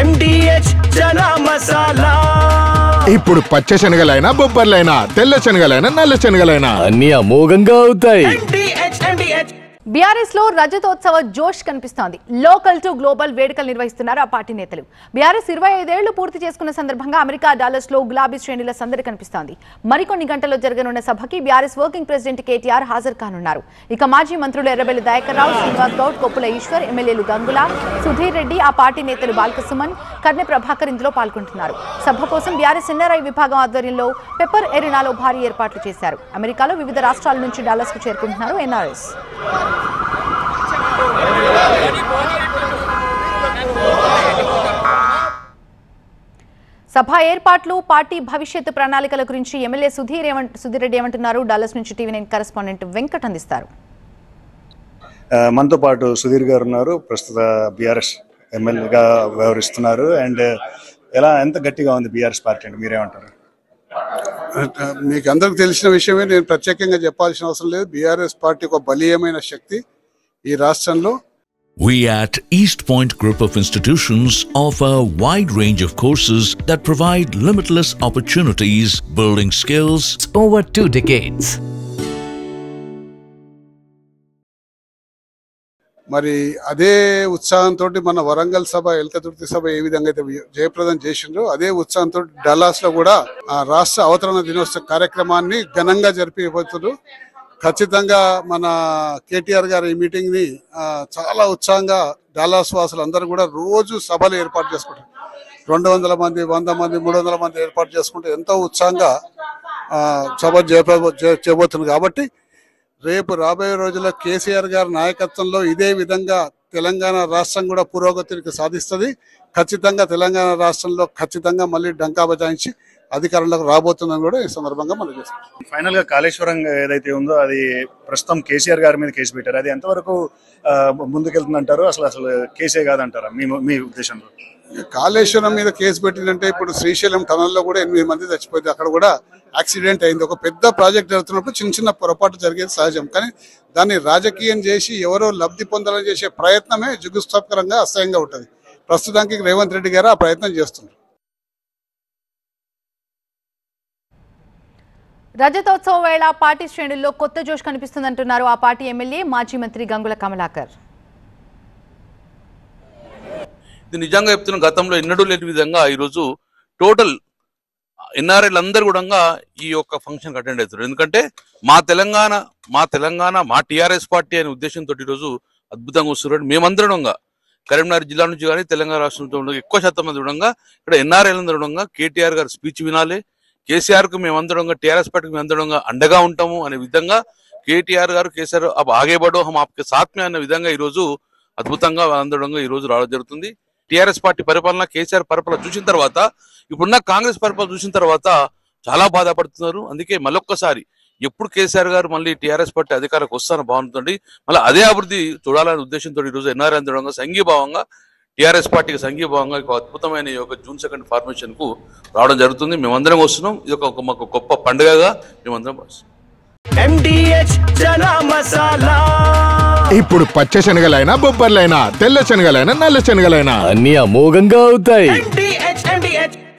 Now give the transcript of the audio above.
MDH chana masala. ఇప్పుడు పచ్చ శనగలైనా బొబ్బర్లైనా తెల్ల శనగలైనా నల్ల శనగలైనా అన్ని అమోఘంగా అవుతాయి. బీఆర్ఎస్ లో రజతోత్సవ జోష్ కనిపిస్తోంది. లోకల్ టు గ్లోబల్ వేడుకలు నిర్వహిస్తున్నారు ఆ పార్టీ నేతలు. బీఆర్ఎస్ 25 ఏళ్లు పూర్తి చేసుకున్న సందర్భంగా అమెరికా డాలస్ లో గులాబీ శ్రేణుల సందడి కనిపిస్తోంది. మరికొన్ని గంటల్లో జరగనున్న సభకి బీఆర్ఎస్ వర్కింగ్ ప్రెసిడెంట్ కేటీఆర్ హాజరు కానున్నారు. ఇక మాజీ మంత్రులు ఎర్రబెల్లి దయాకర్ రావు, శ్రీనివాస్ గౌడ్, కొప్పుల ఈశ్వర్, ఎమ్మెల్యేలు గంగుల, సుధీర్ రెడ్డి, ఆ పార్టీ నేతలు బాల్కసుమన్, కర్నె ప్రభాకర్ ఇందులో పాల్గొంటున్నారు. సభ కోసం బీఆర్ఎస్ ఎన్ఆర్ఐ విభాగం ఆధ్వర్యంలో పెప్పర్ ఎరినాలో భారీ ఏర్పాట్లు చేశారు. అమెరికాలో వివిధ రాష్ట్రాల నుంచి డాలస్ కు చేరుకుంటున్నారు ఎన్ఆర్ఎస్. సభ ఏర్పాట్లు, పార్టీ భవిష్యత్తు ప్రణాళికల గురించి ఎమ్మెల్యే సుధీర్ రెడ్డి ఏమంటున్నారు? డాలస్ నుంచి టీవీ9 కరెస్పాండెంట్ వెంకట్ అందిస్తారు. మనతో పాటు సుధీర్ గారు ఉన్నారు. ప్రస్తుత బీఆర్ఎస్ ఎమ్మెల్యేగా వ్యవహరిస్తున్నారు. అండ్ ఎంత గట్టిగా ఉంది బీఆర్ఎస్ పార్టీ అంటే మీరేమంటారు? మీకు అందరికి తెలిసిన విషయమే, నేను ప్రత్యేకంగా చెప్పాల్సిన అవసరం లేదు. బీఆర్ఎస్ పార్టీ ఒక బలీయమైన శక్తి ఈ రాష్ట్రంలో. We at East Point Group of Institutions offer a wide range of courses that provide limitless opportunities, building skills over 2 decades. మరి అదే ఉత్సాహంతో మన వరంగల్ సభ, ఎల్కతుర్తి సభ ఏ విధంగా అయితే జయప్రదం చేసిండ్రో అదే ఉత్సాహంతో డల్లాస్ లో కూడా ఆ రాష్ట్ర అవతరణ దినోత్సవ కార్యక్రమాన్ని ఘనంగా జరిపిపోతున్నారు. ఖచ్చితంగా మన కేటీఆర్ గారు ఈ మీటింగ్ ని చాలా ఉత్సాహంగా డాలస్ వాసులు అందరూ కూడా రోజు సభలు ఏర్పాటు చేసుకుంటారు. 200 మంది, 100 మంది, 300 మంది ఏర్పాటు చేసుకుంటే ఎంతో ఉత్సాహంగా సభ చేయబోతున్నారు. కాబట్టి రేపు రాబోయే రోజుల్లో కేసీఆర్ గారి నాయకత్వంలో ఇదే విధంగా తెలంగాణ రాష్ట్రం కూడా పురోగతికి సాధిస్తుంది. ఖచ్చితంగా తెలంగాణ రాష్ట్రంలో ఖచ్చితంగా మళ్ళీ డంకా బజాయించి అధికారంలోకి రాబోతుందని కూడా ఈ సందర్భంగా మనం చేస్తాం. ఫైనల్ గా కాళేశ్వరం ఏదైతే ఉందో అది ప్రస్తుతం కేసీఆర్ గారి మీద కేసు పెట్టారు. అది ఎంతవరకు ముందుకెళ్తుందంటారు? అసలు కేసే కాదంటారా మీ ఉద్దేశంలో? కాళేశ్వరం మీద కేసు పెట్టిందంటే ఇప్పుడు శ్రీశైలం టనల్లో కూడా 8 మంది చచ్చిపోయింది. అక్కడ కూడా యాక్సిడెంట్ అయింది. ఒక పెద్ద ప్రాజెక్ట్ జరుగుతున్నప్పుడు చిన్న చిన్న పొరపాటు జరిగేది సహజం. కానీ దాన్ని రాజకీయం చేసి ఎవరో లబ్ధి పొందాలని చేసే ప్రయత్నమే జుగుప్సాకరంగా అసహ్యంగా ఉంటుంది. ప్రస్తుతానికి రేవంత్ రెడ్డి గారు ఆ ప్రయత్నం చేస్తున్నారు. రజతోత్సవ వేళ పార్టీ శ్రేణుల్లో కొత్త జోష్ కనిపిస్తుందంటున్నారు ఆ పార్టీ ఎమ్మెల్యే, మాజీ మంత్రి గంగుల కమలాకర్. ఇది నిజంగా చెప్తున్న గతంలో ఎన్నడూ లేని విధంగా ఈరోజు టోటల్ ఎన్ఆర్ఐలు అందరూ కూడా ఈ యొక్క ఫంక్షన్ అటెండ్ అవుతారు. ఎందుకంటే మా తెలంగాణ మా టీఆర్ఎస్ పార్టీ అనే ఉద్దేశంతో ఈరోజు అద్భుతంగా వస్తున్నారు. మేమందరం కరీంనగర్ జిల్లా నుంచి కానీ తెలంగాణ రాష్ట్రం నుంచి ఎక్కువ శాతం మంది ఉండగా ఇక్కడ ఎన్ఆర్ఐలు అందరూ కేటీఆర్ గారు స్పీచ్ వినాలి, కేసీఆర్ కు మేమందరం టీఆర్ఎస్ పార్టీకి మేమందరం అండగా ఉంటాము అనే విధంగా కేటీఆర్ గారు కేసీఆర్ అబ్ ఆగే బడో హమ్ ఆప్కే సాత్ మే అనే విధంగా ఈ రోజు అద్భుతంగా అందరం ఈ రోజు రావడం జరుగుతుంది. టీఆర్ఎస్ పార్టీ పరిపాలన, కేసీఆర్ పరిపాలన చూసిన తర్వాత, ఇప్పుడున్న కాంగ్రెస్ పరిపాలన చూసిన తర్వాత చాలా బాధపడుతున్నారు. అందుకే మళ్ళొక్కసారి ఎప్పుడు కేసీఆర్ గారు మళ్ళీ టీఆర్ఎస్ పార్టీ అధికారకు వస్తారని బాగుంటుంది, మళ్ళీ అదే అభివృద్ధి చూడాలనే ఉద్దేశంతో ఈరోజు ఎన్ఆర్ఐ అందరంగా సంఘీభావంగా టీఆర్ఎస్ పార్టీకి సంఘీభావంగా ఒక అద్భుతమైన ఈ యొక్క జూన్ 2 ఫార్మేషన్ కు రావడం జరుగుతుంది. మేమందరం వస్తున్నాం. ఇది ఒక మాకు గొప్ప పండుగగా మేమందరం వస్తున్నాం. MDH చనా మసాలా. ఇప్పుడు పచ్చ శనగలైనా బొబ్బర్లైనా తెల్ల శనగలైనా నల్ల శనగలైనా అన్ని అమోఘంగా అవుతాయి. MDH